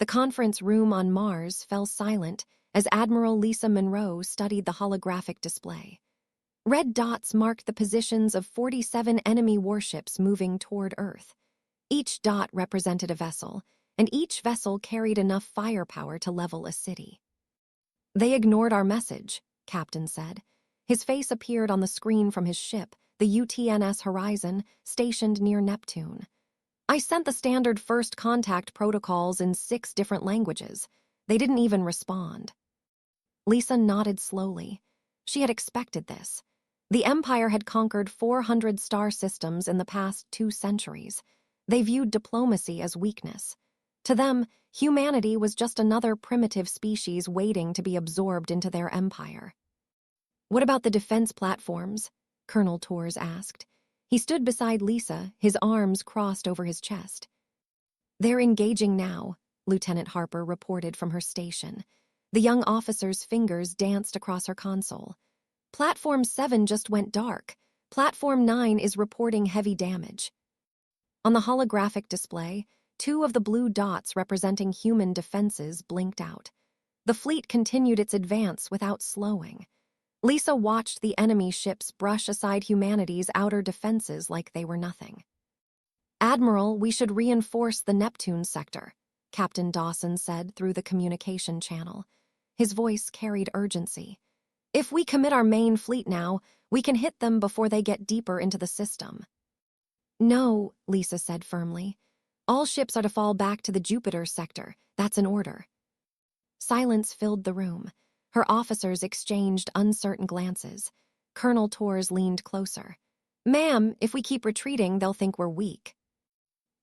The conference room on Mars fell silent as Admiral Lisa Monroe studied the holographic display. Red dots marked the positions of 47 enemy warships moving toward Earth. Each dot represented a vessel, and each vessel carried enough firepower to level a city. "They ignored our message," Captain said. His face appeared on the screen from his ship, the UTNS Horizon, stationed near Neptune. "I sent the standard first contact protocols in 6 different languages. They didn't even respond." Lisa nodded slowly. She had expected this. The Empire had conquered 400 star systems in the past 2 centuries. They viewed diplomacy as weakness. To them, humanity was just another primitive species waiting to be absorbed into their empire. "What about the defense platforms?" Colonel Torres asked. He stood beside Lisa, his arms crossed over his chest. "They're engaging now," Lieutenant Harper reported from her station. The young officer's fingers danced across her console. "Platform 7 just went dark. Platform 9 is reporting heavy damage." On the holographic display, 2 of the blue dots representing human defenses blinked out. The fleet continued its advance without slowing. Lisa watched the enemy ships brush aside humanity's outer defenses like they were nothing. "Admiral, we should reinforce the Neptune sector," Captain Dawson said through the communication channel. His voice carried urgency. "If we commit our main fleet now, we can hit them before they get deeper into the system." "No," Lisa said firmly. "All ships are to fall back to the Jupiter sector. That's an order." Silence filled the room. Her officers exchanged uncertain glances. Colonel Torres leaned closer. "Ma'am, if we keep retreating, they'll think we're weak."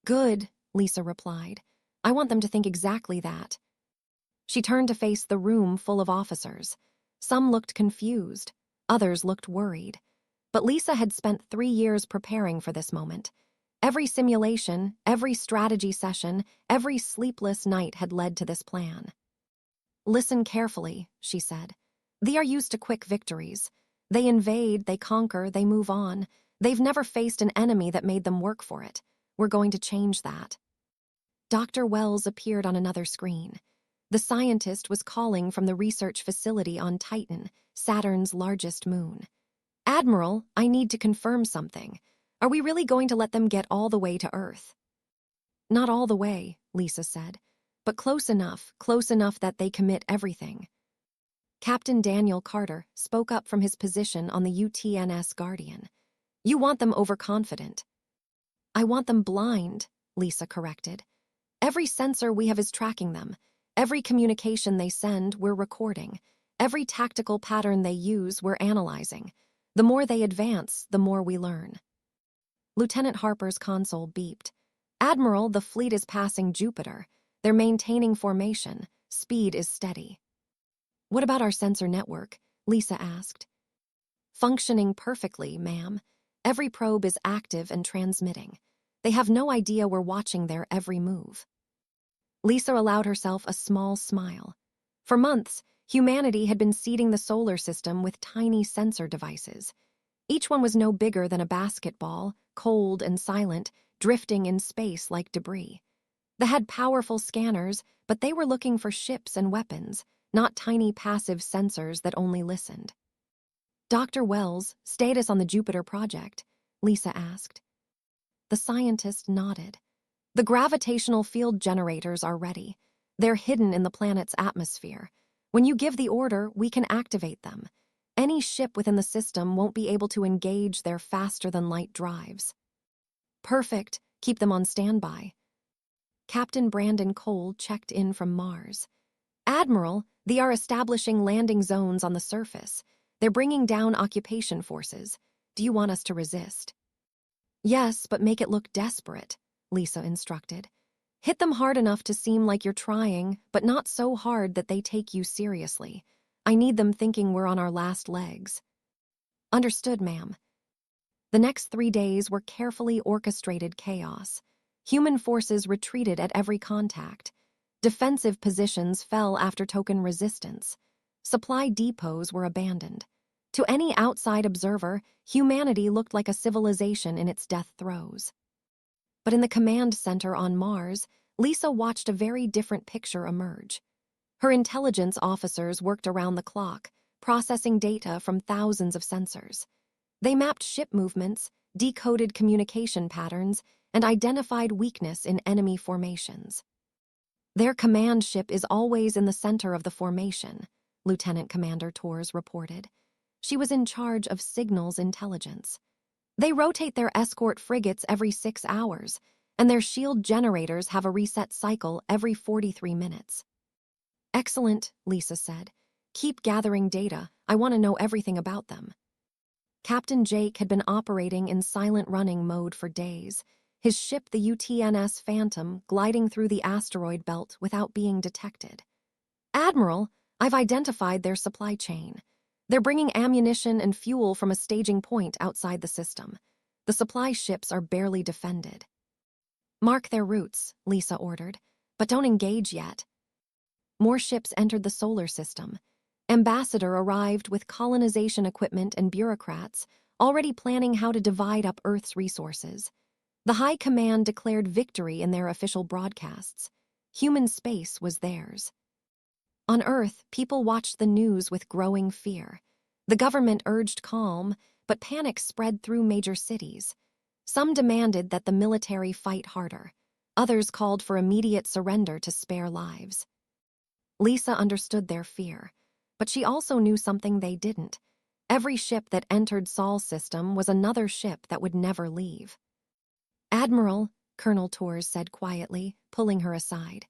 "Good," Lisa replied. "I want them to think exactly that." She turned to face the room full of officers. Some looked confused. Others looked worried. But Lisa had spent 3 years preparing for this moment. Every simulation, every strategy session, every sleepless night had led to this plan. "Listen carefully," she said. "They are used to quick victories. They invade, they conquer, they move on. They've never faced an enemy that made them work for it. We're going to change that." Dr. Wells appeared on another screen. The scientist was calling from the research facility on Titan, Saturn's largest moon. "Admiral, I need to confirm something. Are we really going to let them get all the way to Earth?" "Not all the way," Lisa said. "But close enough that they commit everything." Captain Daniel Carter spoke up from his position on the UTNS Guardian. "You want them overconfident." "I want them blind," Lisa corrected. "Every sensor we have is tracking them. Every communication they send, we're recording. Every tactical pattern they use, we're analyzing. The more they advance, the more we learn." Lieutenant Harper's console beeped. "Admiral, the fleet is passing Jupiter. They're maintaining formation. Speed is steady." "What about our sensor network?" Lisa asked. "Functioning perfectly, ma'am. Every probe is active and transmitting. They have no idea we're watching their every move." Lisa allowed herself a small smile. For months, humanity had been seeding the solar system with tiny sensor devices. Each one was no bigger than a basketball, cold and silent, drifting in space like debris. They had powerful scanners, but they were looking for ships and weapons, not tiny passive sensors that only listened. "Dr. Wells, status on the Jupiter project?" Lisa asked. The scientist nodded. "The gravitational field generators are ready. They're hidden in the planet's atmosphere. When you give the order, we can activate them. Any ship within the system won't be able to engage their faster-than-light drives." "Perfect. Keep them on standby." Captain Brandon Cole checked in from Mars. "Admiral, they are establishing landing zones on the surface. They're bringing down occupation forces. Do you want us to resist?" "Yes, but make it look desperate," Lisa instructed. "Hit them hard enough to seem like you're trying, but not so hard that they take you seriously. I need them thinking we're on our last legs." "Understood, ma'am." The next 3 days were carefully orchestrated chaos. Human forces retreated at every contact. Defensive positions fell after token resistance. Supply depots were abandoned. To any outside observer, humanity looked like a civilization in its death throes. But in the command center on Mars, Lisa watched a very different picture emerge. Her intelligence officers worked around the clock, processing data from thousands of sensors. They mapped ship movements, decoded communication patterns, and identified weakness in enemy formations. Their command ship is always in the center of the formation, Lieutenant Commander Torres reported. She was in charge of signals intelligence. They rotate their escort frigates every 6 hours, and their shield generators have a reset cycle every 43 minutes. Excellent, Lisa said. Keep gathering data. I want to know everything about them. Captain Jake had been operating in silent running mode for days, his ship the UTNS Phantom gliding through the asteroid belt without being detected. Admiral, I've identified their supply chain. They're bringing ammunition and fuel from a staging point outside the system. The supply ships are barely defended. Mark their routes, Lisa ordered, but don't engage yet. More ships entered the solar system. Ambassador arrived with colonization equipment and bureaucrats, already planning how to divide up Earth's resources. The High Command declared victory in their official broadcasts. Human space was theirs. On Earth, people watched the news with growing fear. The government urged calm, but panic spread through major cities. Some demanded that the military fight harder. Others called for immediate surrender to spare lives. Lisa understood their fear, but she also knew something they didn't. Every ship that entered Sol's system was another ship that would never leave. Admiral, Colonel Torres said quietly, pulling her aside.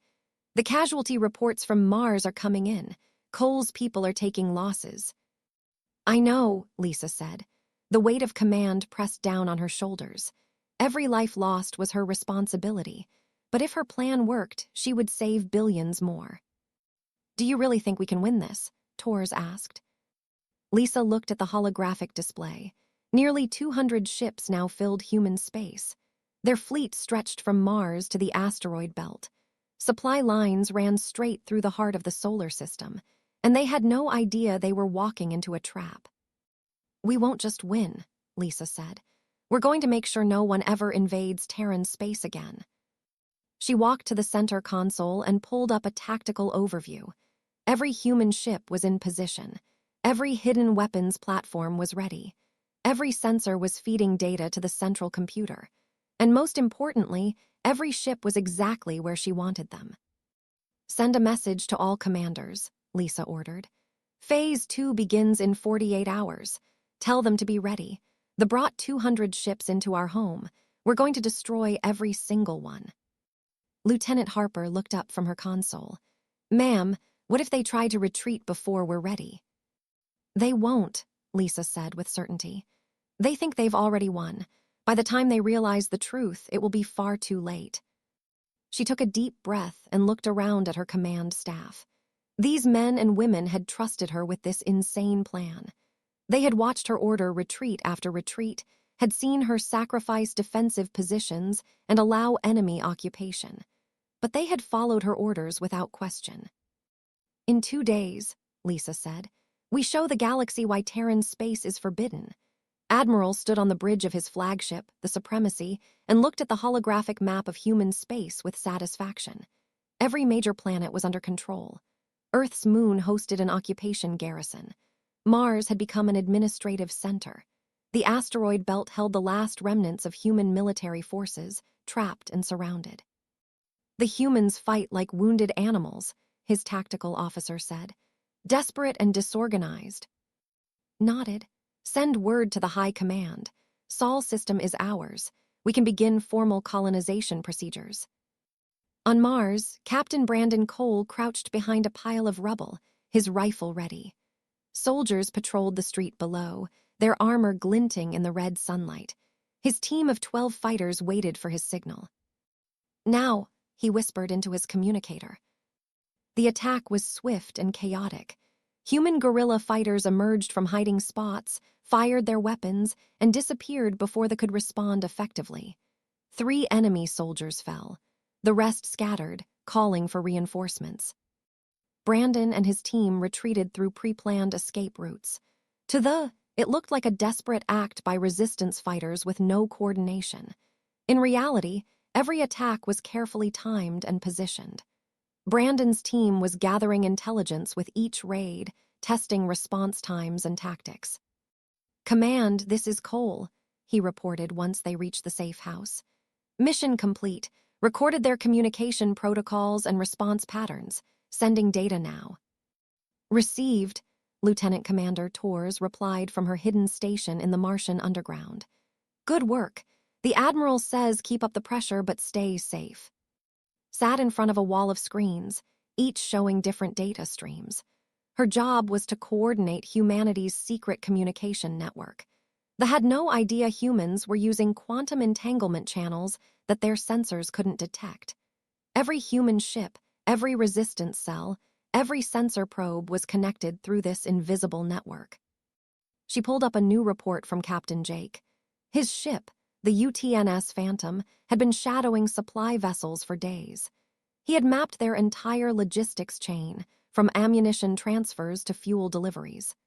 The casualty reports from Mars are coming in. Cole's people are taking losses. I know, Lisa said. The weight of command pressed down on her shoulders. Every life lost was her responsibility, but if her plan worked, she would save billions more. Do you really think we can win this? Torres asked. Lisa looked at the holographic display. Nearly 200 ships now filled human space. Their fleet stretched from Mars to the asteroid belt. Supply lines ran straight through the heart of the solar system, and they had no idea they were walking into a trap. We won't just win, Lisa said. We're going to make sure no one ever invades Terran space again. She walked to the center console and pulled up a tactical overview. Every human ship was in position. Every hidden weapons platform was ready. Every sensor was feeding data to the central computer. And most importantly, every ship was exactly where she wanted them. Send a message to all commanders, Lisa ordered. Phase 2 begins in 48 hours. Tell them to be ready. They brought 200 ships into our home. We're going to destroy every single one. Lieutenant Harper looked up from her console. Ma'am, what if they try to retreat before we're ready? They won't, Lisa said with certainty. They think they've already won. By the time they realize the truth, it will be far too late. She took a deep breath and looked around at her command staff. These men and women had trusted her with this insane plan. They had watched her order retreat after retreat, had seen her sacrifice defensive positions and allow enemy occupation. But they had followed her orders without question. In 2 days, Lisa said, we show the galaxy why Terran space is forbidden. Admiral stood on the bridge of his flagship, the Supremacy, and looked at the holographic map of human space with satisfaction. Every major planet was under control. Earth's moon hosted an occupation garrison. Mars had become an administrative center. The asteroid belt held the last remnants of human military forces, trapped and surrounded. The humans fight like wounded animals, his tactical officer said. Desperate and disorganized. Nodded. Send word to the High Command. Sol system is ours. We can begin formal colonization procedures. On Mars, Captain Brandon Cole crouched behind a pile of rubble, his rifle ready. Soldiers patrolled the street below, their armor glinting in the red sunlight. His team of 12 fighters waited for his signal. Now, he whispered into his communicator. The attack was swift and chaotic. Human guerrilla fighters emerged from hiding spots, fired their weapons, and disappeared before they could respond effectively. 3 enemy soldiers fell. The rest scattered, calling for reinforcements. Brandon and his team retreated through pre-planned escape routes. It looked like a desperate act by resistance fighters with no coordination. In reality, Every attack was carefully timed and positioned. Brandon's team was gathering intelligence with each raid, testing response times and tactics. "Command, this is Cole," he reported once they reached the safe house. "Mission complete. Recorded their communication protocols and response patterns. Sending data now." "Received," Lieutenant Commander Torres replied from her hidden station in the Martian underground. "Good work. The Admiral says keep up the pressure but stay safe." Sat in front of a wall of screens, each showing different data streams. Her job was to coordinate humanity's secret communication network. They had no idea humans were using quantum entanglement channels that their sensors couldn't detect. Every human ship, every resistance cell, every sensor probe was connected through this invisible network. She pulled up a new report from Captain Jake. His ship, the UTNS Phantom, had been shadowing supply vessels for days. He had mapped their entire logistics chain, from ammunition transfers to fuel deliveries.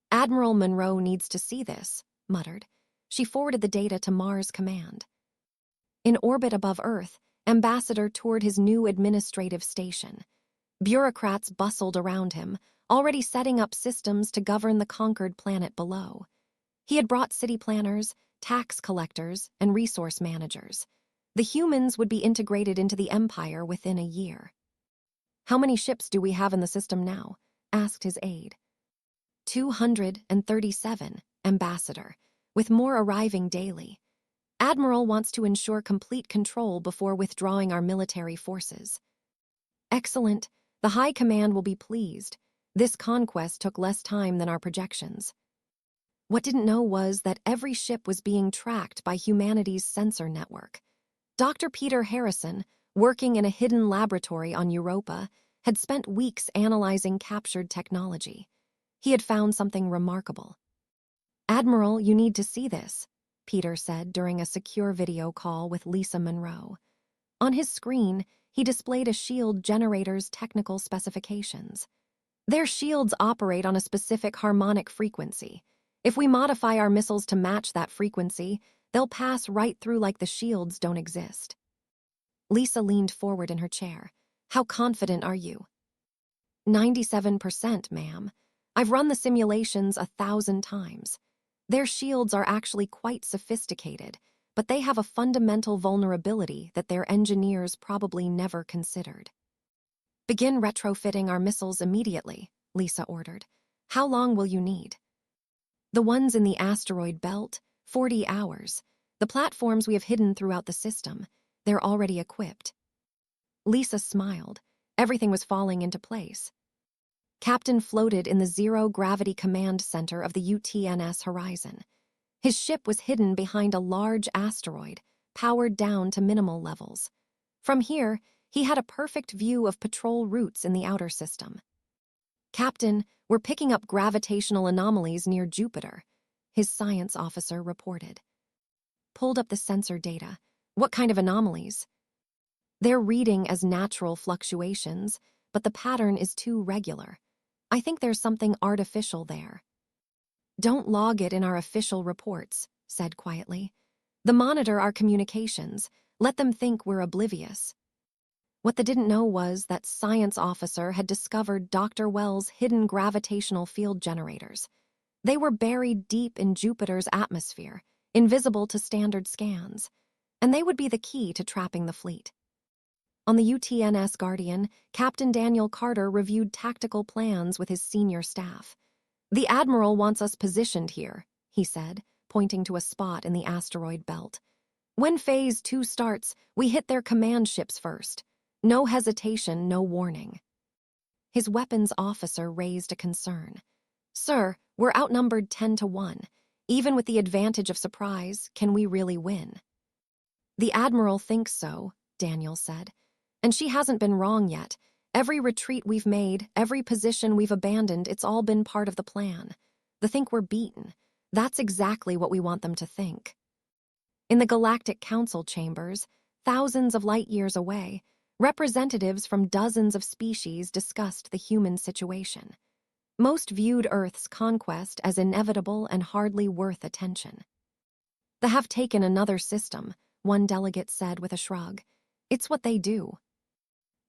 "Admiral Monroe needs to see this," muttered. She forwarded the data to Mars Command. In orbit above Earth, Ambassador toured his new administrative station. Bureaucrats bustled around him, already setting up systems to govern the conquered planet below. He had brought city planners, tax collectors, and resource managers. The humans would be integrated into the Empire within a year. "How many ships do we have in the system now?" asked his aide. 237, Ambassador, with more arriving daily. "Admiral wants to ensure complete control before withdrawing our military forces." "Excellent. The High Command will be pleased. This conquest took less time than our projections." What didn't know was that every ship was being tracked by humanity's sensor network. Dr. Peter Harrison, working in a hidden laboratory on Europa, had spent weeks analyzing captured technology. He had found something remarkable. "Admiral, you need to see this," Peter said during a secure video call with Lisa Monroe. On his screen, he displayed a shield generator's technical specifications. "Their shields operate on a specific harmonic frequency. If we modify our missiles to match that frequency, they'll pass right through like the shields don't exist." Lisa leaned forward in her chair. "How confident are you?" 97%, ma'am. I've run the simulations 1,000 times. Their shields are actually quite sophisticated, but they have a fundamental vulnerability that their engineers probably never considered. "Begin retrofitting our missiles immediately," Lisa ordered. "How long will you need?" "The ones in the asteroid belt, 40 hours. The platforms we have hidden throughout the system, they're already equipped." Lisa smiled. Everything was falling into place. Captain floated in the zero-gravity command center of the UTNS Horizon. His ship was hidden behind a large asteroid, powered down to minimal levels. From here, he had a perfect view of patrol routes in the outer system. "Captain, we're picking up gravitational anomalies near Jupiter," his science officer reported. Pulled up the sensor data. "What kind of anomalies?" "They're reading as natural fluctuations, but the pattern is too regular. I think there's something artificial there." "Don't log it in our official reports," said quietly. "They monitor our communications. Let them think we're oblivious." What they didn't know was that science officer had discovered Dr. Wells' hidden gravitational field generators. They were buried deep in Jupiter's atmosphere, invisible to standard scans, and they would be the key to trapping the fleet. On the UTNS Guardian, Captain Daniel Carter reviewed tactical plans with his senior staff. "The Admiral wants us positioned here," he said, pointing to a spot in the asteroid belt. "When Phase 2 starts, we hit their command ships first. No hesitation, no warning." His weapons officer raised a concern. "Sir, we're outnumbered 10-1. Even with the advantage of surprise, can we really win?" "The Admiral thinks so," Daniel said. "And she hasn't been wrong yet. Every retreat we've made, every position we've abandoned, it's all been part of the plan. They think we're beaten. That's exactly what we want them to think." In the Galactic Council chambers, thousands of light years away, representatives from dozens of species discussed the human situation. Most viewed Earth's conquest as inevitable and hardly worth attention. "They have taken another system," one delegate said with a shrug. It's what they do.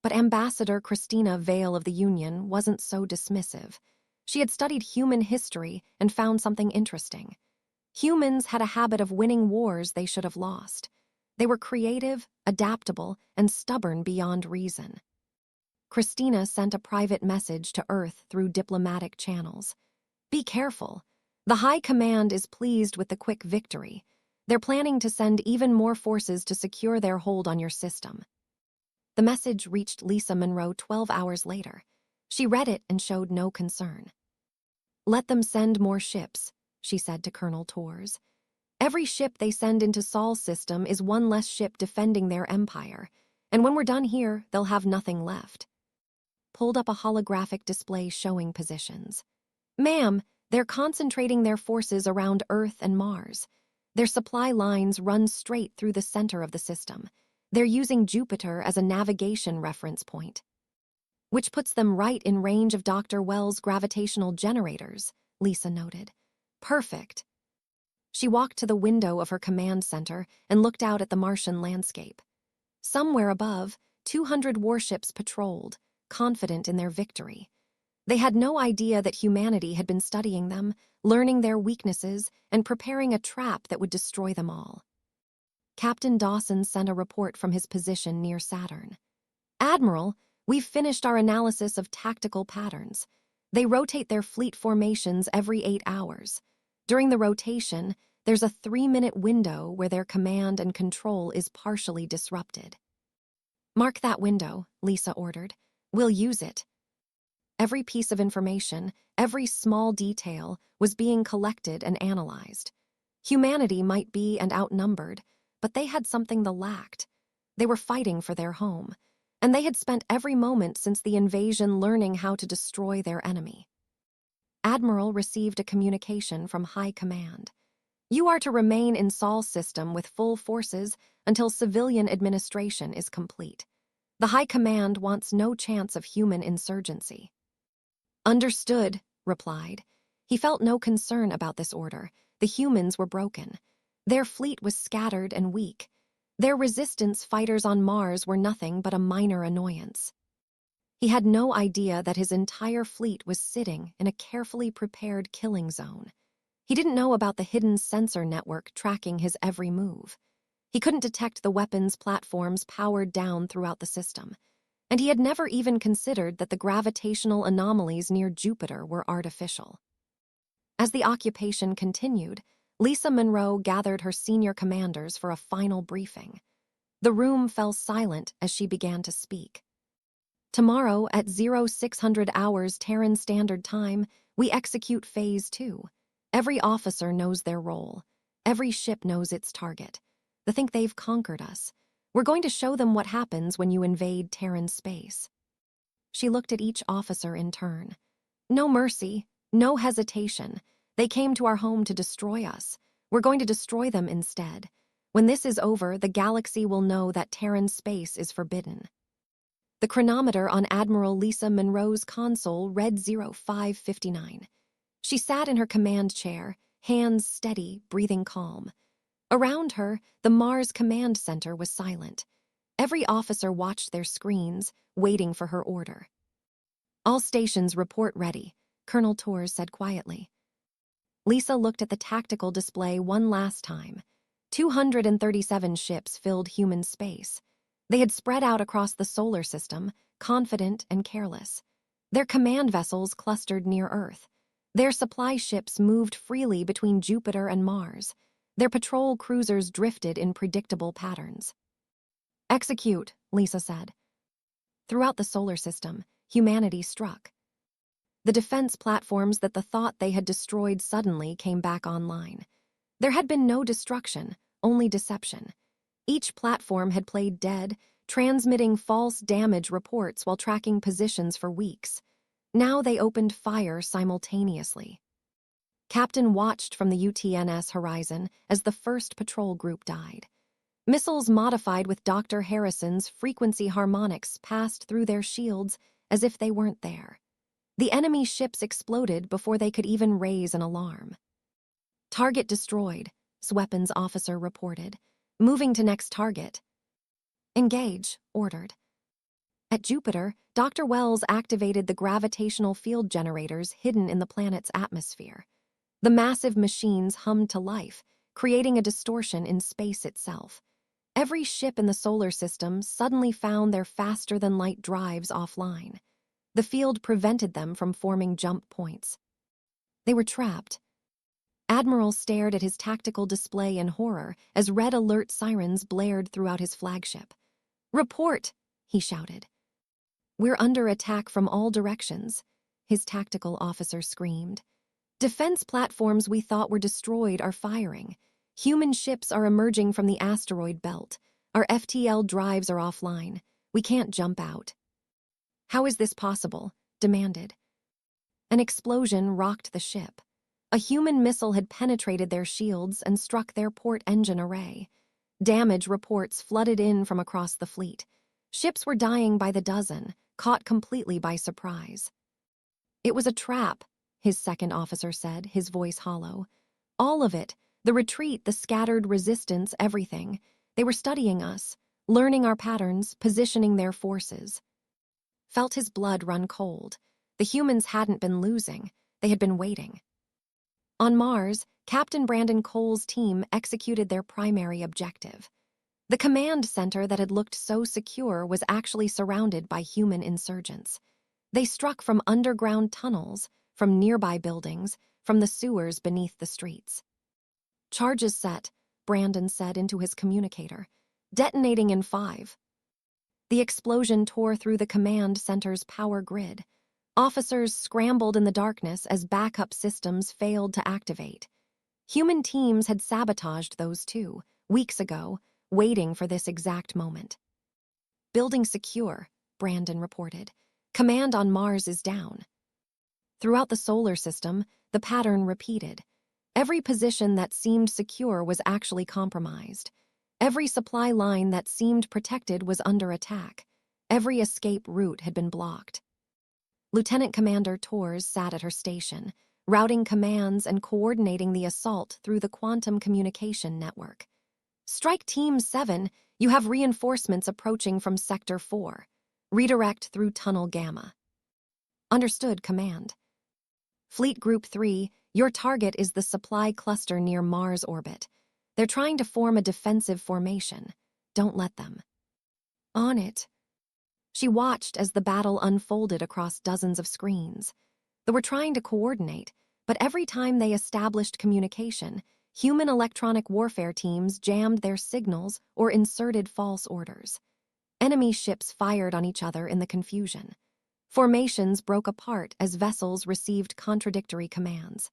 But Ambassador Christina Vale of the Union wasn't so dismissive. She had studied human history and found something interesting. Humans had a habit of winning wars they should have lost. They were creative, adaptable, and stubborn beyond reason. Christina sent a private message to Earth through diplomatic channels. Be careful. The High Command is pleased with the quick victory. They're planning to send even more forces to secure their hold on your system. The message reached Lisa Monroe 12 hours later. She read it and showed no concern. Let them send more ships, she said to Colonel Torres. Every ship they send into Sol's system is one less ship defending their empire, and when we're done here, they'll have nothing left. Pulled up a holographic display showing positions. Ma'am, they're concentrating their forces around Earth and Mars. Their supply lines run straight through the center of the system. They're using Jupiter as a navigation reference point, which puts them right in range of Dr. Wells' gravitational generators, Lisa noted. Perfect. She walked to the window of her command center and looked out at the Martian landscape. Somewhere above, 200 warships patrolled, confident in their victory. They had no idea that humanity had been studying them, learning their weaknesses, and preparing a trap that would destroy them all. Captain Dawson sent a report from his position near Saturn. Admiral, we've finished our analysis of tactical patterns. They rotate their fleet formations every 8 hours. During the rotation, there's a 3-minute window where their command and control is partially disrupted. Mark that window, Lisa ordered. We'll use it. Every piece of information, every small detail, was being collected and analyzed. Humanity might be and outnumbered, but they had something they lacked. They were fighting for their home, and they had spent every moment since the invasion learning how to destroy their enemy. Admiral received a communication from High Command. You are to remain in Sol's system with full forces until civilian administration is complete. The High Command wants no chance of human insurgency. Understood, replied. He felt no concern about this order. The humans were broken. Their fleet was scattered and weak. Their resistance fighters on Mars were nothing but a minor annoyance. He had no idea that his entire fleet was sitting in a carefully prepared killing zone. He didn't know about the hidden sensor network tracking his every move. He couldn't detect the weapons platforms powered down throughout the system, and he had never even considered that the gravitational anomalies near Jupiter were artificial. As the occupation continued, Lisa Monroe gathered her senior commanders for a final briefing. The room fell silent as she began to speak. Tomorrow at 0600 hours Terran Standard Time, we execute Phase 2. Every officer knows their role. Every ship knows its target. They think they've conquered us. We're going to show them what happens when you invade Terran space. She looked at each officer in turn. No mercy, no hesitation. They came to our home to destroy us. We're going to destroy them instead. When this is over, the galaxy will know that Terran space is forbidden. The chronometer on Admiral Lisa Monroe's console read 0559. She sat in her command chair, hands steady, breathing calm. Around her, the Mars Command Center was silent. Every officer watched their screens, waiting for her order. All stations report ready, Colonel Torres said quietly. Lisa looked at the tactical display one last time. 237 ships filled human space. They had spread out across the solar system, confident and careless. Their command vessels clustered near Earth. Their supply ships moved freely between Jupiter and Mars. Their patrol cruisers drifted in predictable patterns. Execute, Lisa said. Throughout the solar system, humanity struck. The defense platforms that the thought they had destroyed suddenly came back online. There had been no destruction, only deception. Each platform had played dead, transmitting false damage reports while tracking positions for weeks. Now they opened fire simultaneously. Captain watched from the UTNS horizon as the first patrol group died. Missiles modified with Dr. Harrison's frequency harmonics passed through their shields as if they weren't there. The enemy ships exploded before they could even raise an alarm. Target destroyed, weapons officer reported. Moving to next target. Engage, ordered. At Jupiter, Dr. Wells activated the gravitational field generators hidden in the planet's atmosphere. The massive machines hummed to life, creating a distortion in space itself. Every ship in the solar system suddenly found their faster-than-light drives offline. The field prevented them from forming jump points. They were trapped. Admiral stared at his tactical display in horror as red alert sirens blared throughout his flagship. "Report!" he shouted. "We're under attack from all directions," his tactical officer screamed. "Defense platforms we thought were destroyed are firing. Human ships are emerging from the asteroid belt. Our FTL drives are offline. We can't jump out." "How is this possible?" demanded. An explosion rocked the ship. A human missile had penetrated their shields and struck their port engine array. Damage reports flooded in from across the fleet. Ships were dying by the dozen, caught completely by surprise. "It was a trap," his second officer said, his voice hollow. "All of it, the retreat, the scattered resistance, everything. They were studying us, learning our patterns, positioning their forces." Felt his blood run cold. The humans hadn't been losing, they had been waiting. On Mars, Captain Brandon Cole's team executed their primary objective. The command center that had looked so secure was actually surrounded by human insurgents. They struck from underground tunnels, from nearby buildings, from the sewers beneath the streets. "Charges set," Brandon said into his communicator. "Detonating in 5. The explosion tore through the command center's power grid. Officers scrambled in the darkness as backup systems failed to activate. Human teams had sabotaged those too, weeks ago, waiting for this exact moment. "Building secure," Brandon reported. "Command on Mars is down." Throughout the solar system, the pattern repeated. Every position that seemed secure was actually compromised. Every supply line that seemed protected was under attack. Every escape route had been blocked. Lieutenant Commander Torres sat at her station, routing commands and coordinating the assault through the quantum communication network. "Strike Team 7, you have reinforcements approaching from Sector 4. Redirect through Tunnel Gamma." "Understood, Command." "Fleet Group 3, your target is the supply cluster near Mars orbit. They're trying to form a defensive formation. Don't let them." "On it." She watched as the battle unfolded across dozens of screens. They were trying to coordinate, but every time they established communication, human electronic warfare teams jammed their signals or inserted false orders. Enemy ships fired on each other in the confusion. Formations broke apart as vessels received contradictory commands.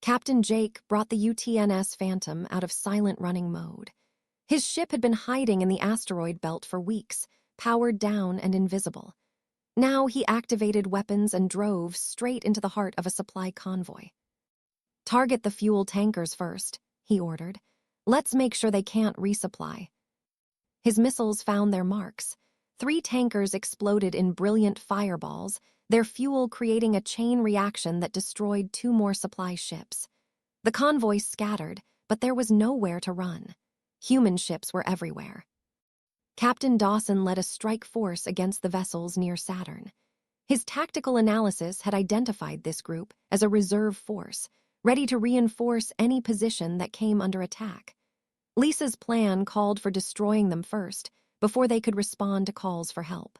Captain Jake brought the UTNS Phantom out of silent running mode. His ship had been hiding in the asteroid belt for weeks, powered down and invisible. Now he activated weapons and drove straight into the heart of a supply convoy. "Target the fuel tankers first," he ordered. "Let's make sure they can't resupply." His missiles found their marks. 3 tankers exploded in brilliant fireballs, their fuel creating a chain reaction that destroyed 2 more supply ships. The convoy scattered, but there was nowhere to run. Human ships were everywhere. Captain Dawson led a strike force against the vessels near Saturn. His tactical analysis had identified this group as a reserve force, ready to reinforce any position that came under attack. Lisa's plan called for destroying them first, before they could respond to calls for help.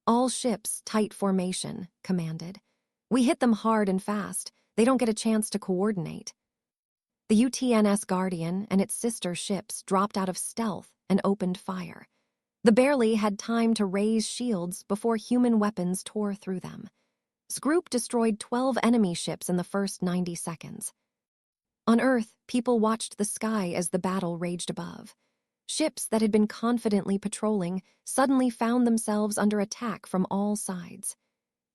"All ships, tight formation," commanded. "We hit them hard and fast. They don't get a chance to coordinate." The UTNS Guardian and its sister ships dropped out of stealth and opened fire. The Barely had time to raise shields before human weapons tore through them. Sgroup destroyed 12 enemy ships in the first 90 seconds. On Earth, people watched the sky as the battle raged above. Ships that had been confidently patrolling suddenly found themselves under attack from all sides.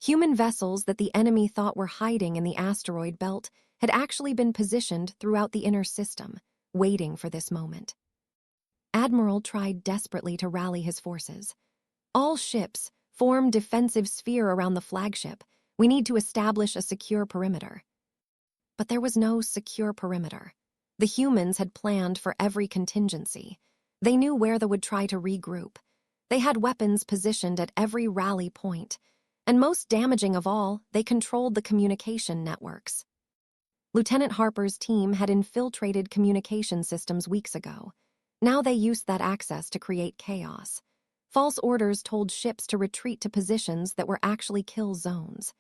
Human vessels that the enemy thought were hiding in the asteroid belt had actually been positioned throughout the inner system, waiting for this moment. Admiral tried desperately to rally his forces. "All ships, form defensive sphere around the flagship. We need to establish a secure perimeter." But there was no secure perimeter. The humans had planned for every contingency. They knew where they would try to regroup. They had weapons positioned at every rally point. And most damaging of all, they controlled the communication networks. Lieutenant Harper's team had infiltrated communication systems weeks ago. Now they used that access to create chaos. False orders told ships to retreat to positions that were actually kill zones.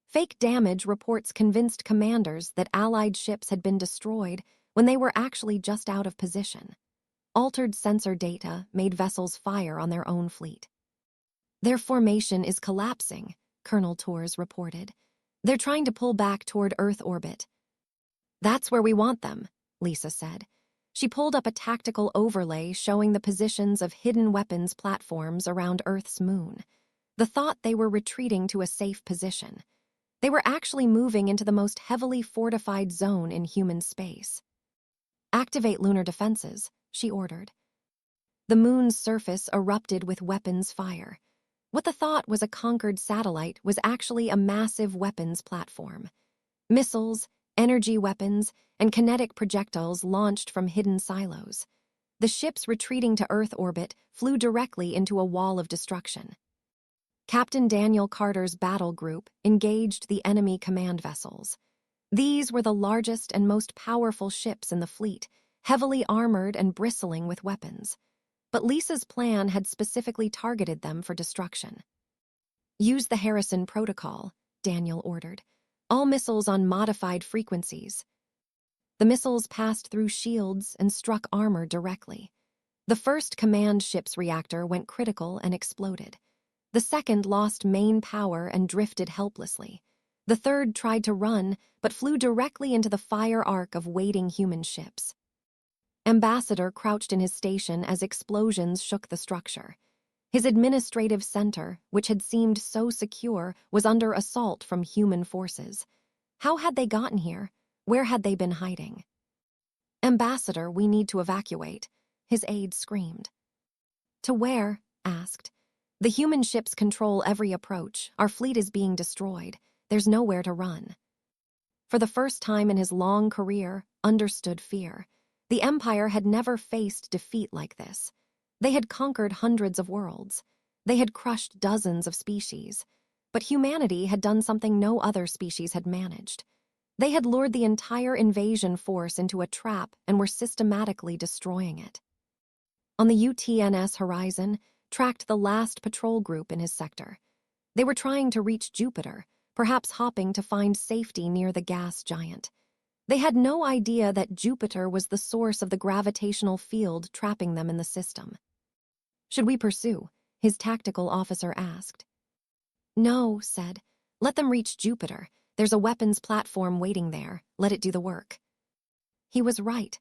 Fake damage reports convinced commanders that Allied ships had been destroyed when they were actually just out of position. Altered sensor data made vessels fire on their own fleet. Their formation is collapsing, Colonel Torres reported. They're trying to pull back toward Earth orbit. That's where we want them, Lisa said. She pulled up a tactical overlay showing the positions of hidden weapons platforms around Earth's moon. The thought they were retreating to a safe position. They were actually moving into the most heavily fortified zone in human space. Activate lunar defenses, she ordered. The moon's surface erupted with weapons fire. What the thought was a conquered satellite was actually a massive weapons platform. Missiles, energy weapons, and kinetic projectiles launched from hidden silos. The ships retreating to Earth orbit flew directly into a wall of destruction. Captain Daniel Carter's battle group engaged the enemy command vessels. These were the largest and most powerful ships in the fleet, heavily armored and bristling with weapons. But Lisa's plan had specifically targeted them for destruction. Use the Harrison Protocol, Daniel ordered. All missiles on modified frequencies. The missiles passed through shields and struck armor directly. The first command ship's reactor went critical and exploded. The second lost main power and drifted helplessly. The third tried to run, but flew directly into the fire arc of waiting human ships. Ambassador crouched in his station as explosions shook the structure. His administrative center, which had seemed so secure, was under assault from human forces. How had they gotten here? Where had they been hiding? Ambassador, we need to evacuate, his aide screamed. To where? Asked. The human ships control every approach. Our fleet is being destroyed. There's nowhere to run. For the first time in his long career, understood fear. The Empire had never faced defeat like this. They had conquered hundreds of worlds. They had crushed dozens of species. But humanity had done something no other species had managed. They had lured the entire invasion force into a trap and were systematically destroying it. On the UTNS horizon, tracked the last patrol group in his sector. They were trying to reach Jupiter, perhaps hopping to find safety near the gas giant. They had no idea that Jupiter was the source of the gravitational field trapping them in the system. Should we pursue? His tactical officer asked. No, said. Let them reach Jupiter. There's a weapons platform waiting there. Let it do the work. He was right.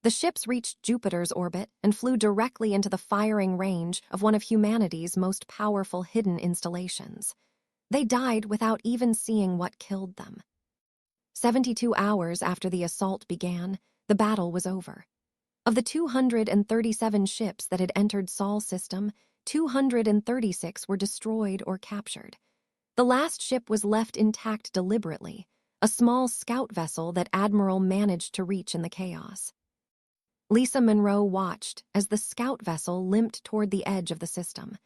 The ships reached Jupiter's orbit and flew directly into the firing range of one of humanity's most powerful hidden installations. They died without even seeing what killed them. 72 hours after the assault began, the battle was over. Of the 237 ships that had entered Sol's system, 236 were destroyed or captured. The last ship was left intact deliberately, a small scout vessel that Admiral managed to reach in the chaos. Lisa Monroe watched as the scout vessel limped toward the edge of the system.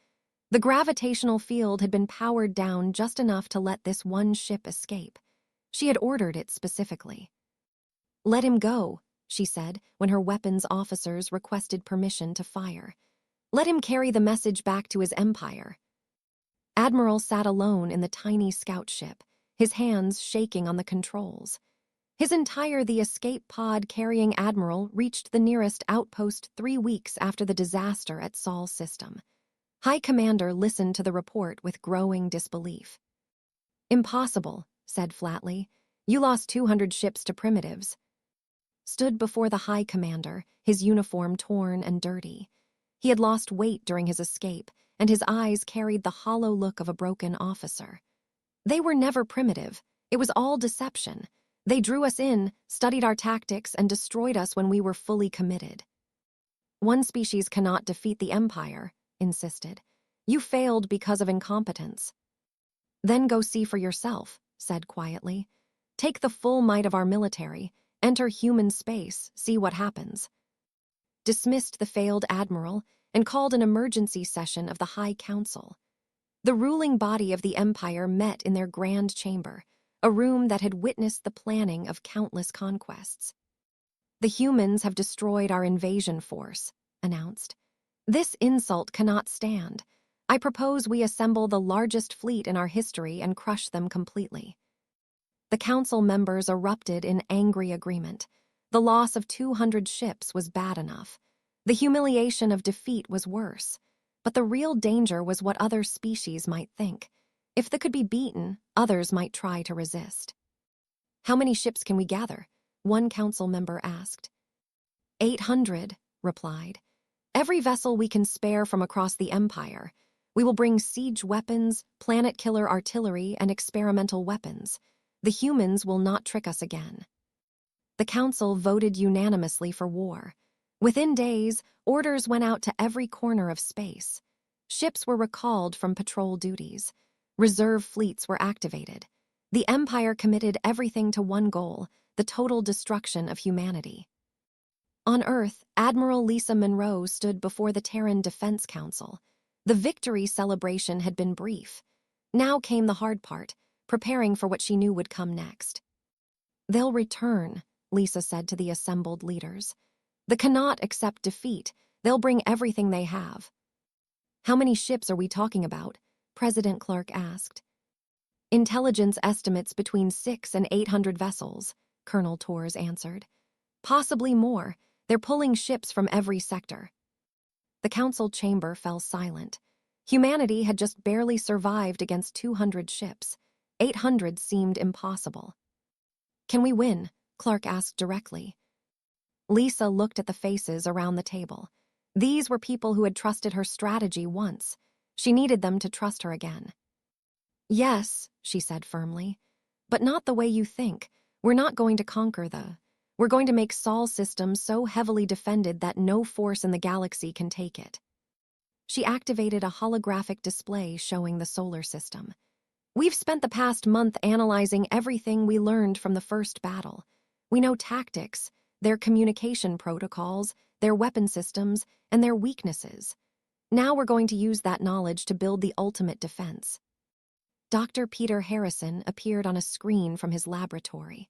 The gravitational field had been powered down just enough to let this one ship escape. She had ordered it specifically. Let him go, she said when her weapons officers requested permission to fire. Let him carry the message back to his empire. Admiral sat alone in the tiny scout ship, his hands shaking on the controls. The escape pod carrying Admiral reached the nearest outpost 3 weeks after the disaster at Sol's system. High Commander listened to the report with growing disbelief. Impossible, said flatly. You lost 200 ships to primitives. Stood before the High Commander, his uniform torn and dirty. He had lost weight during his escape, and his eyes carried the hollow look of a broken officer. They were never primitive. It was all deception. They drew us in, studied our tactics, and destroyed us when we were fully committed. One species cannot defeat the Empire, insisted. You failed because of incompetence. Then go see for yourself, said quietly. Take the full might of our military. Enter human space, see what happens. Dismissed the failed admiral and called an emergency session of the High Council. The ruling body of the empire met in their grand chamber, a room that had witnessed the planning of countless conquests. The humans have destroyed our invasion force, announced. This insult cannot stand. I propose we assemble the largest fleet in our history and crush them completely. The council members erupted in angry agreement. The loss of 200 ships was bad enough. The humiliation of defeat was worse. But the real danger was what other species might think. If they could be beaten, others might try to resist. How many ships can we gather? One council member asked. 800, replied. Every vessel we can spare from across the empire. We will bring siege weapons, planet-killer artillery, and experimental weapons. The humans will not trick us again. The council voted unanimously for war. Within days, orders went out to every corner of space. Ships were recalled from patrol duties. Reserve fleets were activated. The Empire committed everything to one goal, the total destruction of humanity. On Earth, Admiral Lisa Monroe stood before the Terran Defense Council. The victory celebration had been brief. Now came the hard part, preparing for what she knew would come next. They'll return, Lisa said to the assembled leaders. They cannot accept defeat. They'll bring everything they have. How many ships are we talking about? President Clark asked. Intelligence estimates between 600 and 800 vessels, Colonel Torres answered. Possibly more. They're pulling ships from every sector. The council chamber fell silent. Humanity had just barely survived against 200 ships. 800 seemed impossible. Can we win? Clark asked directly. Lisa looked at the faces around the table. These were people who had trusted her strategy once. She needed them to trust her again. Yes, she said firmly, but not the way you think. We're not going to conquer We're going to make Sol systems so heavily defended that no force in the galaxy can take it. She activated a holographic display showing the solar system. We've spent the past month analyzing everything we learned from the first battle. We know tactics, their communication protocols, their weapon systems, and their weaknesses. Now we're going to use that knowledge to build the ultimate defense. Dr. Peter Harrison appeared on a screen from his laboratory.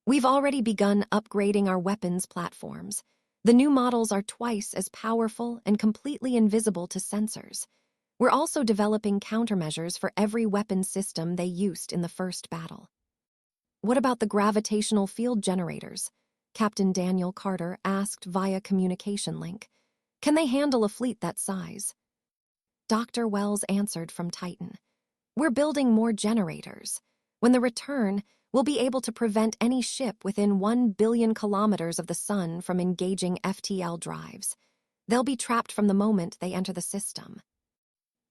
We've already begun upgrading our weapons platforms. The new models are twice as powerful and completely invisible to sensors. We're also developing countermeasures for every weapon system they used in the first battle. What about the gravitational field generators? Captain Daniel Carter asked via communication link. Can they handle a fleet that size? Dr. Wells answered from Titan. We're building more generators. When they return, we'll be able to prevent any ship within 1 billion kilometers of the sun from engaging FTL drives. They'll be trapped from the moment they enter the system.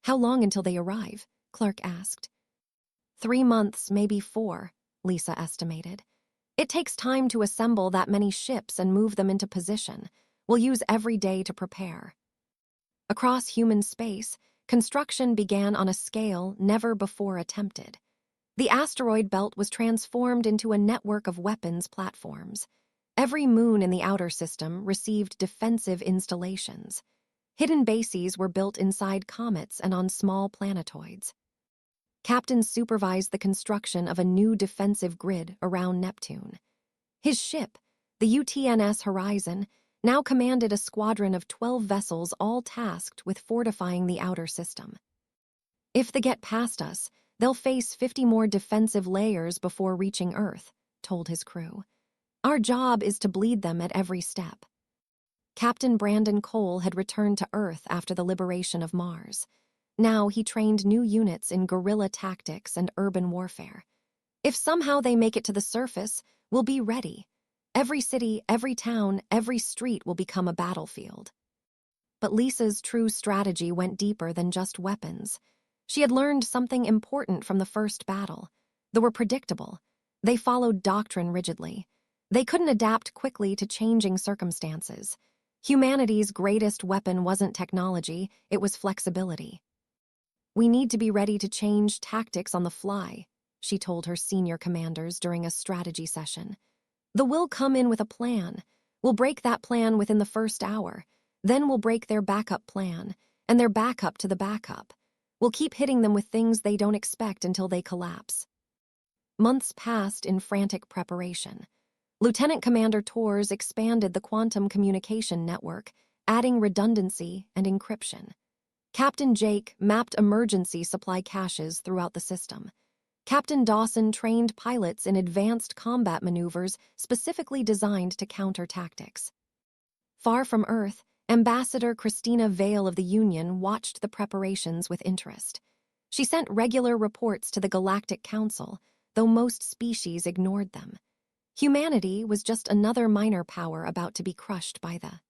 How long until they arrive? Clark asked. 3 months, maybe 4, Lisa estimated. It takes time to assemble that many ships and move them into position. We'll use every day to prepare. Across human space, construction began on a scale never before attempted. The asteroid belt was transformed into a network of weapons platforms. Every moon in the outer system received defensive installations. Hidden bases were built inside comets and on small planetoids. Captains supervised the construction of a new defensive grid around Neptune. His ship, the UTNS Horizon, now commanded a squadron of 12 vessels all tasked with fortifying the outer system. If they get past us, they'll face 50 more defensive layers before reaching Earth, told his crew. Our job is to bleed them at every step. Captain Brandon Cole had returned to Earth after the liberation of Mars. Now he trained new units in guerrilla tactics and urban warfare. If somehow they make it to the surface, we'll be ready. Every city, every town, every street will become a battlefield. But Lisa's true strategy went deeper than just weapons. She had learned something important from the first battle. They were predictable. They followed doctrine rigidly. They couldn't adapt quickly to changing circumstances. Humanity's greatest weapon wasn't technology, it was flexibility. We need to be ready to change tactics on the fly, she told her senior commanders during a strategy session. We'll come in with a plan. We'll break that plan within the first hour. Then we'll break their backup plan, and their backup to the backup. We'll keep hitting them with things they don't expect until they collapse. Months passed in frantic preparation. Lieutenant Commander Torres expanded the quantum communication network, adding redundancy and encryption. Captain Jake mapped emergency supply caches throughout the system. Captain Dawson trained pilots in advanced combat maneuvers specifically designed to counter tactics. Far from Earth, Ambassador Christina Vale of the Union watched the preparations with interest. She sent regular reports to the Galactic Council, though most species ignored them. Humanity was just another minor power about to be crushed by the...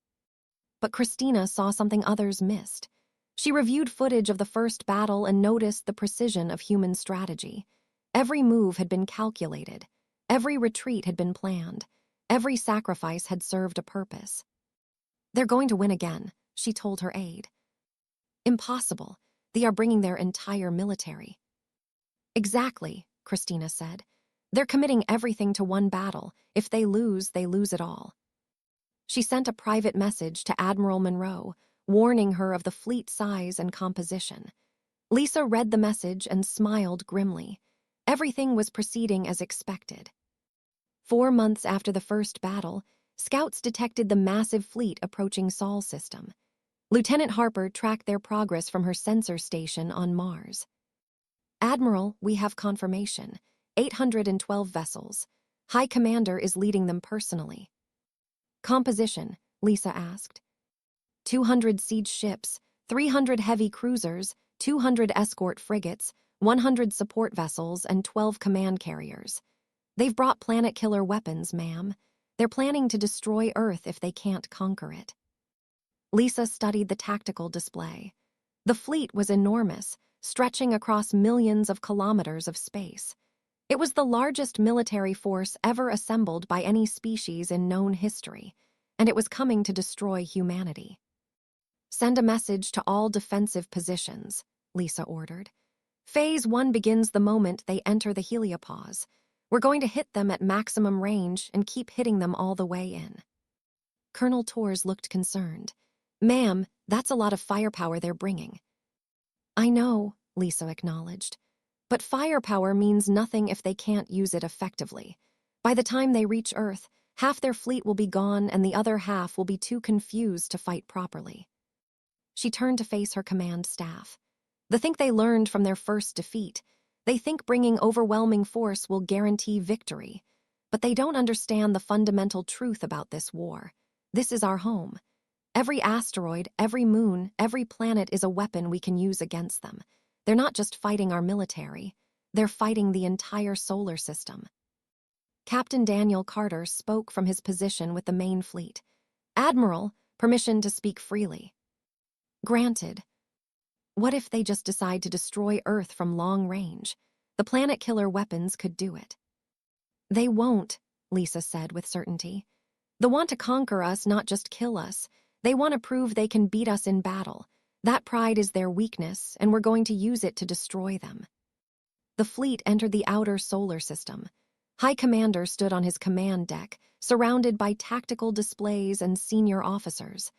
But Christina saw something others missed. She reviewed footage of the first battle and noticed the precision of human strategy. Every move had been calculated. Every retreat had been planned. Every sacrifice had served a purpose. They're going to win again, she told her aide. Impossible. They are bringing their entire military. Exactly, Christina said. They're committing everything to one battle. If they lose it all. She sent a private message to Admiral Monroe, warning her of the fleet size and composition. Lisa read the message and smiled grimly. Everything was proceeding as expected. 4 months after the first battle, scouts detected the massive fleet approaching Sol's system. Lieutenant Harper tracked their progress from her sensor station on Mars. Admiral, we have confirmation. 812 vessels. High Commander is leading them personally. Composition, Lisa asked. 200 siege ships, 300 heavy cruisers, 200 escort frigates, 100 support vessels, and 12 command carriers. They've brought planet-killer weapons, ma'am. They're planning to destroy Earth if they can't conquer it. Lisa studied the tactical display. The fleet was enormous, stretching across millions of kilometers of space. It was the largest military force ever assembled by any species in known history, and it was coming to destroy humanity. Send a message to all defensive positions, Lisa ordered. Phase 1 begins the moment they enter the heliopause. We're going to hit them at maximum range and keep hitting them all the way in. Colonel Torres looked concerned. Ma'am, that's a lot of firepower they're bringing. I know, Lisa acknowledged. But firepower means nothing if they can't use it effectively. By the time they reach Earth, half their fleet will be gone and the other half will be too confused to fight properly. She turned to face her command staff. They think they learned from their first defeat. They think bringing overwhelming force will guarantee victory. But they don't understand the fundamental truth about this war. This is our home. Every asteroid, every moon, every planet is a weapon we can use against them. They're not just fighting our military. They're fighting the entire solar system. Captain Daniel Carter spoke from his position with the main fleet. Admiral, permission to speak freely. Granted. What if they just decide to destroy Earth from long range? The planet-killer weapons could do it. They won't, Lisa said with certainty. They want to conquer us, not just kill us. They want to prove they can beat us in battle. That pride is their weakness, and we're going to use it to destroy them. The fleet entered the outer solar system. High Commander stood on his command deck, surrounded by tactical displays and senior officers.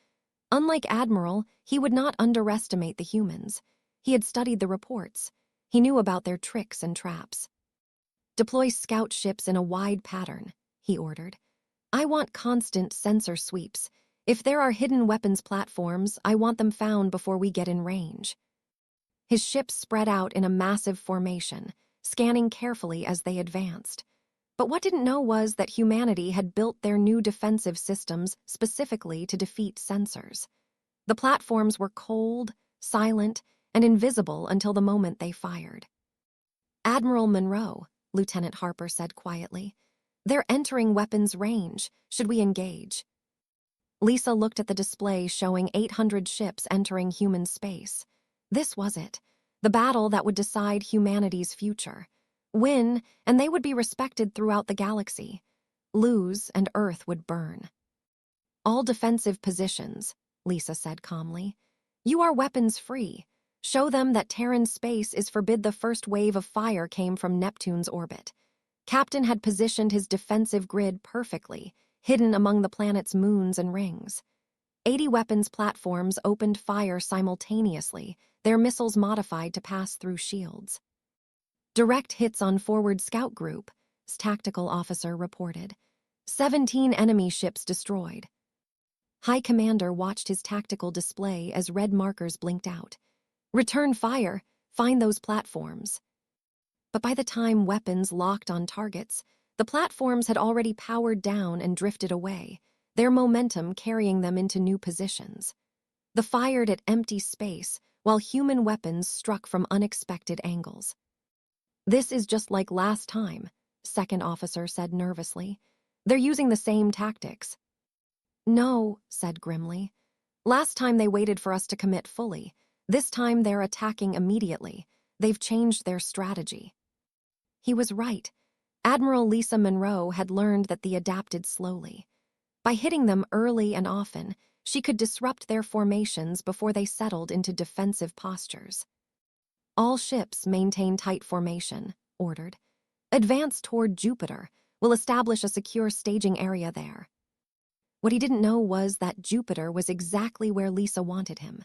Unlike Admiral, he would not underestimate the humans. He had studied the reports. He knew about their tricks and traps. Deploy scout ships in a wide pattern, he ordered. I want constant sensor sweeps. If there are hidden weapons platforms, I want them found before we get in range. His ships spread out in a massive formation, scanning carefully as they advanced. But what didn't know was that humanity had built their new defensive systems specifically to defeat sensors. The platforms were cold, silent, and invisible until the moment they fired. Admiral Monroe, Lieutenant Harper said quietly, they're entering weapons range. Should we engage? Lisa looked at the display showing 800 ships entering human space. This was it, the battle that would decide humanity's future. Win, and they would be respected throughout the galaxy. Lose, and Earth would burn. All defensive positions, Lisa said calmly. You are weapons-free. Show them that Terran space is forbid. The first wave of fire came from Neptune's orbit. Captain had positioned his defensive grid perfectly, hidden among the planet's moons and rings. 80 weapons platforms opened fire simultaneously, their missiles modified to pass through shields. Direct hits on forward scout group, tactical officer reported. 17 enemy ships destroyed. High Commander watched his tactical display as red markers blinked out. Return fire, find those platforms. But by the time weapons locked on targets, the platforms had already powered down and drifted away, their momentum carrying them into new positions. They fired at empty space, while human weapons struck from unexpected angles. "This is just like last time," second officer said nervously. "They're using the same tactics." "No," said grimly. "Last time they waited for us to commit fully. This time they're attacking immediately. They've changed their strategy." He was right. Admiral Lisa Monroe had learned that they adapted slowly. By hitting them early and often, she could disrupt their formations before they settled into defensive postures. "All ships maintain tight formation," ordered. "Advance toward Jupiter. We'll establish a secure staging area there." What he didn't know was that Jupiter was exactly where Lisa wanted him.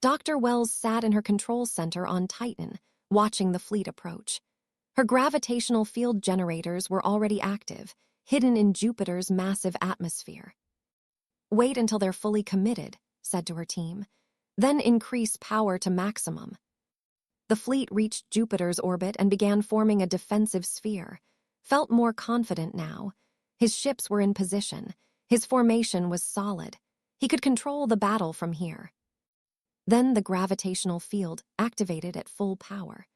Dr. Wells sat in her control center on Titan, watching the fleet approach. Her gravitational field generators were already active, hidden in Jupiter's massive atmosphere. "Wait until they're fully committed," said to her team. "Then increase power to maximum." The fleet reached Jupiter's orbit and began forming a defensive sphere. Felt more confident now. His ships were in position. His formation was solid. He could control the battle from here. Then the gravitational field activated at full power.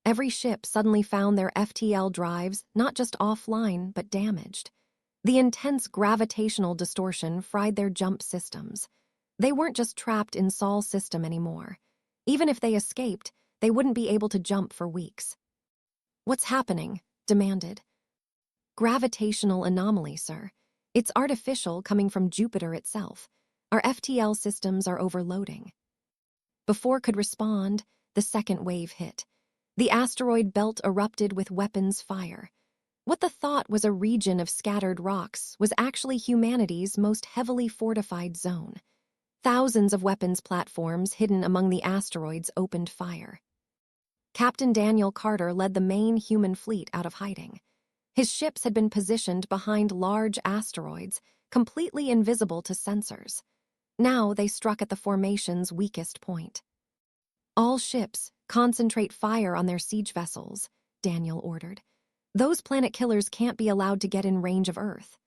Every ship suddenly found their FTL drives not just offline, but damaged. The intense gravitational distortion fried their jump systems. They weren't just trapped in Sol's system anymore. Even if they escaped, they wouldn't be able to jump for weeks. "What's happening?" demanded. "Gravitational anomaly, sir. It's artificial, coming from Jupiter itself. Our FTL systems are overloading." Before could respond, the second wave hit. The asteroid belt erupted with weapons fire. What the thought was a region of scattered rocks was actually humanity's most heavily fortified zone. Thousands of weapons platforms hidden among the asteroids opened fire. Captain Daniel Carter led the main human fleet out of hiding. His ships had been positioned behind large asteroids, completely invisible to sensors. Now they struck at the formation's weakest point. "All ships, concentrate fire on their siege vessels," Daniel ordered. "Those planet killers can't be allowed to get in range of Earth."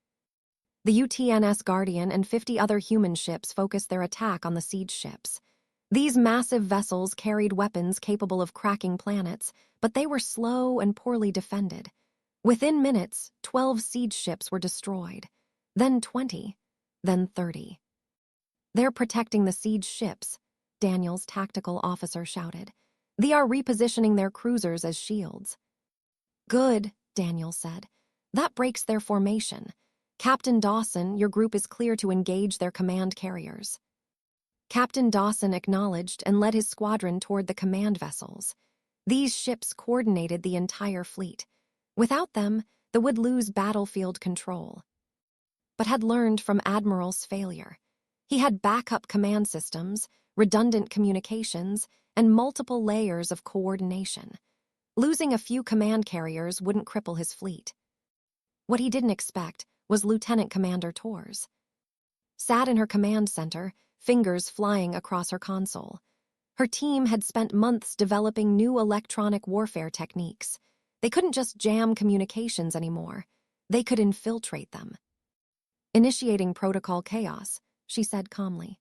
The UTNS Guardian and 50 other human ships focused their attack on the siege ships. These massive vessels carried weapons capable of cracking planets, but they were slow and poorly defended. Within minutes, 12 siege ships were destroyed, then 20, then 30. "They're protecting the siege ships," Daniel's tactical officer shouted. "They are repositioning their cruisers as shields." "Good," Daniel said. "That breaks their formation. Captain Dawson, your group is clear to engage their command carriers." Captain Dawson acknowledged and led his squadron toward the command vessels. These ships coordinated the entire fleet. Without them, they would lose battlefield control. But had learned from Admiral's failure. He had backup command systems, redundant communications, and multiple layers of coordination. Losing a few command carriers wouldn't cripple his fleet. What he didn't expect was Lieutenant Commander Tors. Sat in her command center, fingers flying across her console. Her team had spent months developing new electronic warfare techniques. They couldn't just jam communications anymore. They could infiltrate them. "Initiating protocol chaos," she said calmly.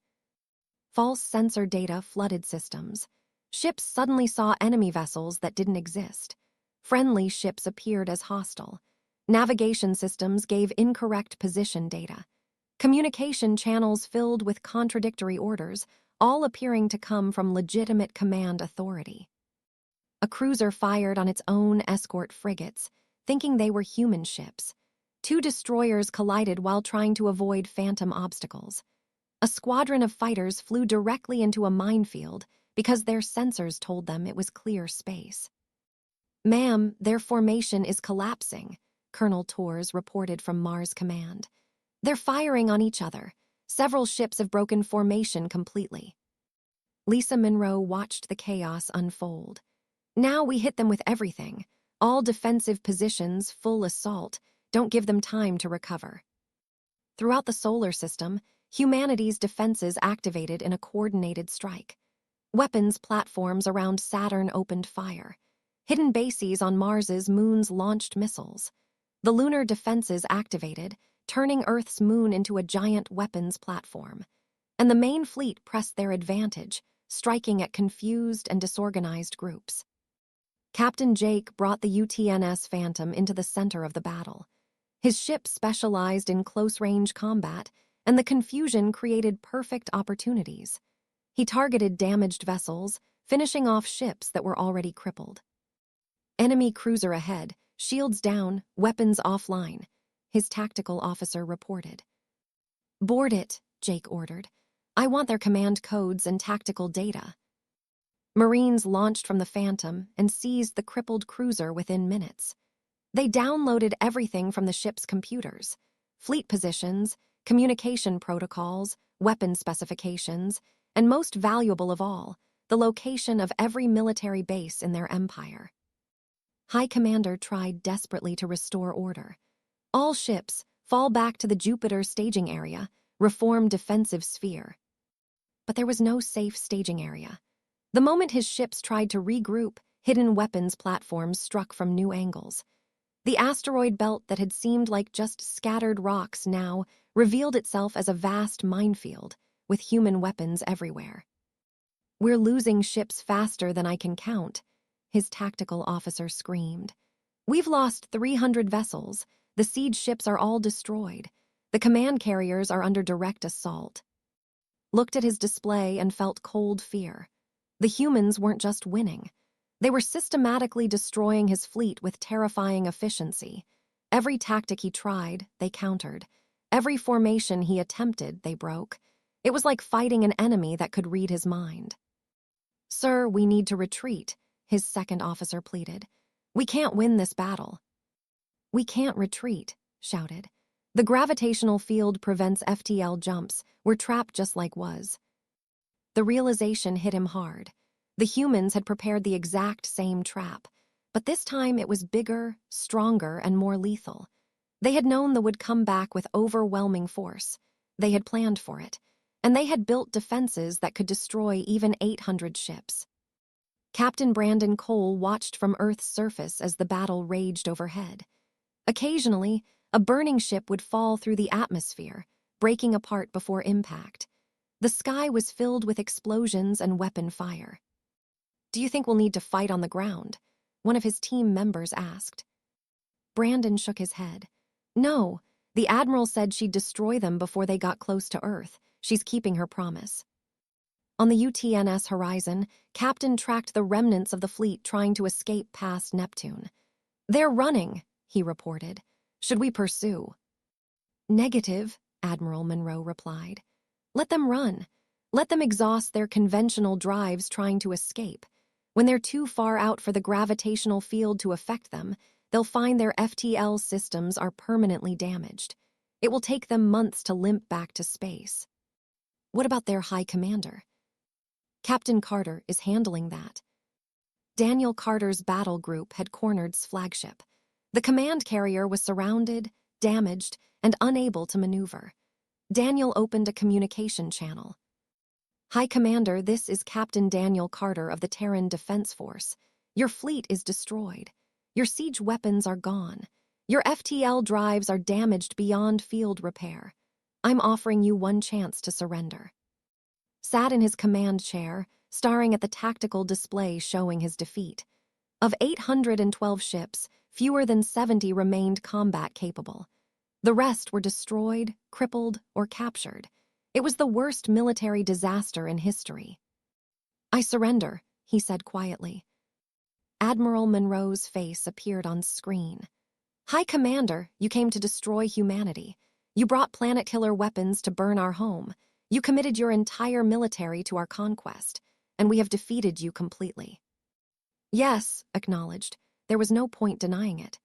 False sensor data flooded systems. Ships suddenly saw enemy vessels that didn't exist. Friendly ships appeared as hostile. Navigation systems gave incorrect position data. Communication channels filled with contradictory orders, all appearing to come from legitimate command authority. A cruiser fired on its own escort frigates, thinking they were human ships. 2 destroyers collided while trying to avoid phantom obstacles. A squadron of fighters flew directly into a minefield because their sensors told them it was clear space. "Ma'am, their formation is collapsing," Colonel Torres reported from Mars Command. "They're firing on each other. Several ships have broken formation completely." Lisa Monroe watched the chaos unfold. "Now we hit them with everything. All defensive positions, full assault. Don't give them time to recover." Throughout the solar system, humanity's defenses activated in a coordinated strike. Weapons platforms around Saturn opened fire. Hidden bases on Mars's moons launched missiles. The lunar defenses activated, turning Earth's moon into a giant weapons platform. And the main fleet pressed their advantage, striking at confused and disorganized groups. Captain Jake brought the UTNS Phantom into the center of the battle. His ship specialized in close-range combat, and the confusion created perfect opportunities. He targeted damaged vessels, finishing off ships that were already crippled. "Enemy cruiser ahead, shields down, weapons offline," his tactical officer reported. "Board it," Jake ordered. "I want their command codes and tactical data." Marines launched from the Phantom and seized the crippled cruiser within minutes. They downloaded everything from the ship's computers: fleet positions, communication protocols, weapon specifications, and most valuable of all, the location of every military base in their empire. High Commander tried desperately to restore order. "All ships, fall back to the Jupiter staging area, reform defensive sphere." But there was no safe staging area. The moment his ships tried to regroup, hidden weapons platforms struck from new angles. The asteroid belt that had seemed like just scattered rocks now revealed itself as a vast minefield, with human weapons everywhere. "We're losing ships faster than I can count," his tactical officer screamed. "We've lost 300 vessels. The siege ships are all destroyed. The command carriers are under direct assault." Looked at his display and felt cold fear. The humans weren't just winning. They were systematically destroying his fleet with terrifying efficiency. Every tactic he tried, they countered. Every formation he attempted, they broke. It was like fighting an enemy that could read his mind. "Sir, we need to retreat," his second officer pleaded. "We can't win this battle." "We can't retreat," shouted. "The gravitational field prevents FTL jumps. We're trapped just like was." The realization hit him hard. The humans had prepared the exact same trap, but this time it was bigger, stronger, and more lethal. They had known the would come back with overwhelming force. They had planned for it, and they had built defenses that could destroy even 800 ships. Captain Brandon Cole watched from Earth's surface as the battle raged overhead. Occasionally, a burning ship would fall through the atmosphere, breaking apart before impact. The sky was filled with explosions and weapon fire. "Do you think we'll need to fight on the ground?" one of his team members asked. Brandon shook his head. "No, the Admiral said she'd destroy them before they got close to Earth. She's keeping her promise." On the UTNS horizon, Captain tracked the remnants of the fleet trying to escape past Neptune. "They're running," he reported. "Should we pursue?" "Negative," Admiral Monroe replied. "Let them run. Let them exhaust their conventional drives trying to escape. When they're too far out for the gravitational field to affect them, they'll find their FTL systems are permanently damaged. It will take them months to limp back to space." "What about their High Commander?" "Captain Carter is handling that." Daniel Carter's battle group had cornered flagship. The command carrier was surrounded, damaged, and unable to maneuver. Daniel opened a communication channel. "High Commander, this is Captain Daniel Carter of the Terran Defense Force. Your fleet is destroyed. Your siege weapons are gone. Your FTL drives are damaged beyond field repair. I'm offering you one chance to surrender." Sat in his command chair, staring at the tactical display showing his defeat. Of 812 ships, fewer than 70 remained combat-capable. The rest were destroyed, crippled, or captured. It was the worst military disaster in history. "I surrender," he said quietly. Admiral Monroe's face appeared on screen. "High Commander, you came to destroy humanity. You brought planet-killer weapons to burn our home. You committed your entire military to our conquest, and we have defeated you completely." "Yes," acknowledged. There was no point denying it.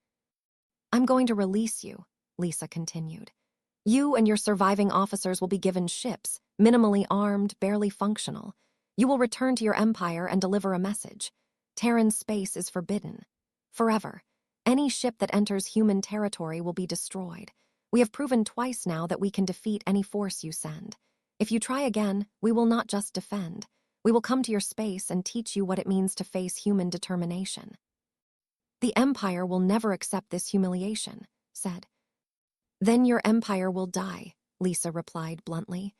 "I'm going to release you," Lisa continued. "You and your surviving officers will be given ships, minimally armed, barely functional. You will return to your empire and deliver a message. Terran space is forbidden. Forever. Any ship that enters human territory will be destroyed. We have proven twice now that we can defeat any force you send. If you try again, we will not just defend. We will come to your space and teach you what it means to face human determination." "The Empire will never accept this humiliation," said. "Then your empire will die," Lisa replied bluntly.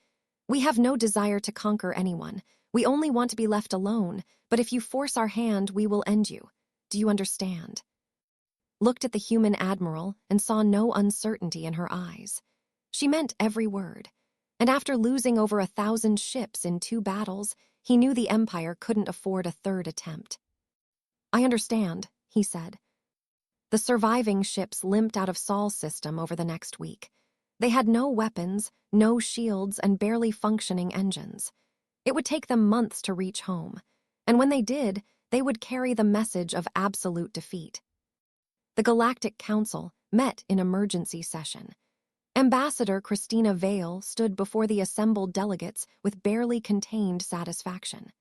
"We have no desire to conquer anyone. We only want to be left alone, but if you force our hand, we will end you. Do you understand?" Looked at the human admiral and saw no uncertainty in her eyes. She meant every word. And after losing over 1,000 ships in 2 battles, he knew the Empire couldn't afford a third attempt. "I understand," he said. The surviving ships limped out of Sol's system over the next week. They had no weapons, no shields, and barely functioning engines. It would take them months to reach home, and when they did, they would carry the message of absolute defeat. The Galactic Council met in emergency session. Ambassador Christina Vale stood before the assembled delegates with barely contained satisfaction.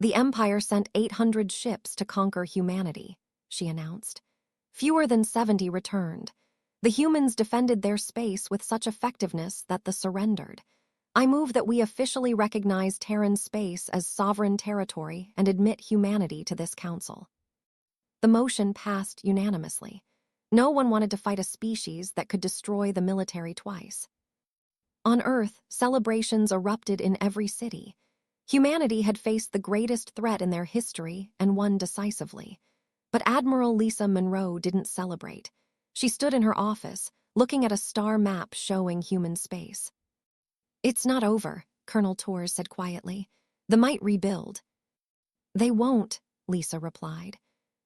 "The Empire sent 800 ships to conquer humanity," she announced. "Fewer than 70 returned. The humans defended their space with such effectiveness that the surrendered. I move that we officially recognize Terran space as sovereign territory and admit humanity to this council." The motion passed unanimously. No one wanted to fight a species that could destroy the military twice. On Earth, celebrations erupted in every city. Humanity had faced the greatest threat in their history and won decisively. But Admiral Lisa Monroe didn't celebrate. She stood in her office, looking at a star map showing human space. "It's not over," Colonel Torres said quietly. "They might rebuild." "They won't," Lisa replied.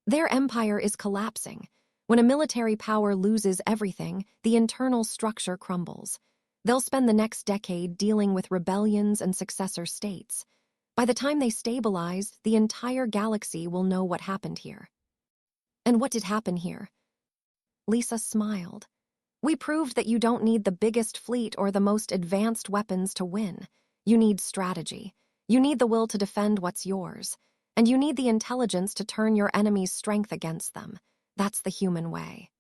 "Their empire is collapsing. When a military power loses everything, the internal structure crumbles. They'll spend the next decade dealing with rebellions and successor states. By the time they stabilize, the entire galaxy will know what happened here." "And what did happen here?" Lisa smiled. "We proved that you don't need the biggest fleet or the most advanced weapons to win. You need strategy. You need the will to defend what's yours. And you need the intelligence to turn your enemy's strength against them. That's the human way."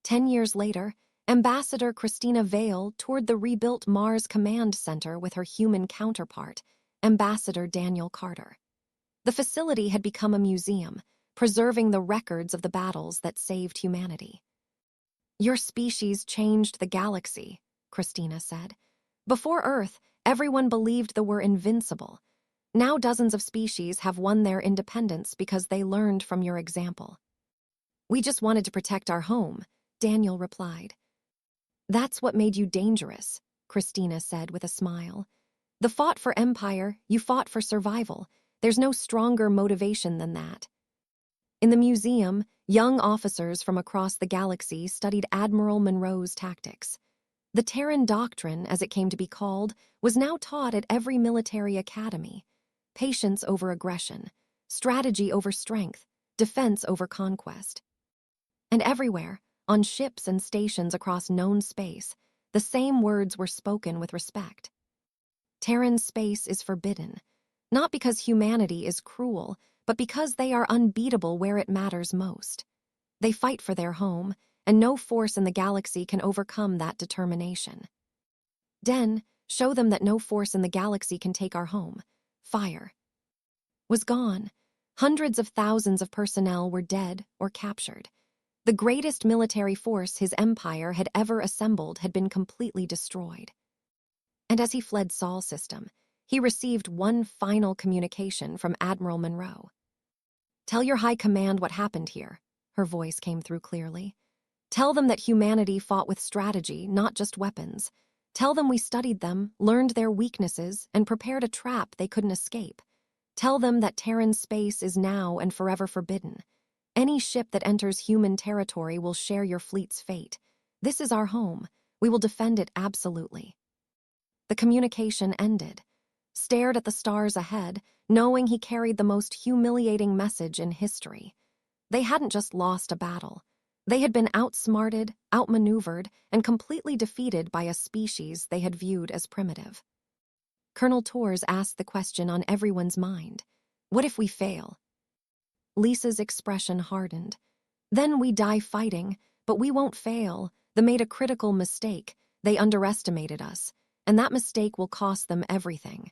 10 years later, Ambassador Christina Vale toured the rebuilt Mars Command Center with her human counterpart, Ambassador Daniel Carter. The facility had become a museum, preserving the records of the battles that saved humanity. "Your species changed the galaxy," Christina said. "Before Earth, everyone believed they were invincible. Now dozens of species have won their independence because they learned from your example." "We just wanted to protect our home," Daniel replied. "That's what made you dangerous," Christina said with a smile. "The fought for empire, you fought for survival. There's no stronger motivation than that." In the museum, young officers from across the galaxy studied Admiral Monroe's tactics. The Terran Doctrine, as it came to be called, was now taught at every military academy. Patience over aggression, strategy over strength, defense over conquest. And everywhere, on ships and stations across known space, the same words were spoken with respect. Terran space is forbidden, not because humanity is cruel, but because they are unbeatable where it matters most. They fight for their home, and no force in the galaxy can overcome that determination. Den, show them that no force in the galaxy can take our home. Fire. Was gone. Hundreds of thousands of personnel were dead or captured. The greatest military force his empire had ever assembled had been completely destroyed. And as he fled Sol's system, he received one final communication from Admiral Monroe. "Tell your high command what happened here," her voice came through clearly. "Tell them that humanity fought with strategy, not just weapons. Tell them we studied them, learned their weaknesses, and prepared a trap they couldn't escape. Tell them that Terran space is now and forever forbidden. Any ship that enters human territory will share your fleet's fate. This is our home. We will defend it absolutely." The communication ended. Stared at the stars ahead, knowing he carried the most humiliating message in history. They hadn't just lost a battle. They had been outsmarted, outmaneuvered, and completely defeated by a species they had viewed as primitive. Colonel Tors asked the question on everyone's mind. What if we fail? Lisa's expression hardened. Then we die fighting, but we won't fail. They made a critical mistake. They underestimated us, and that mistake will cost them everything.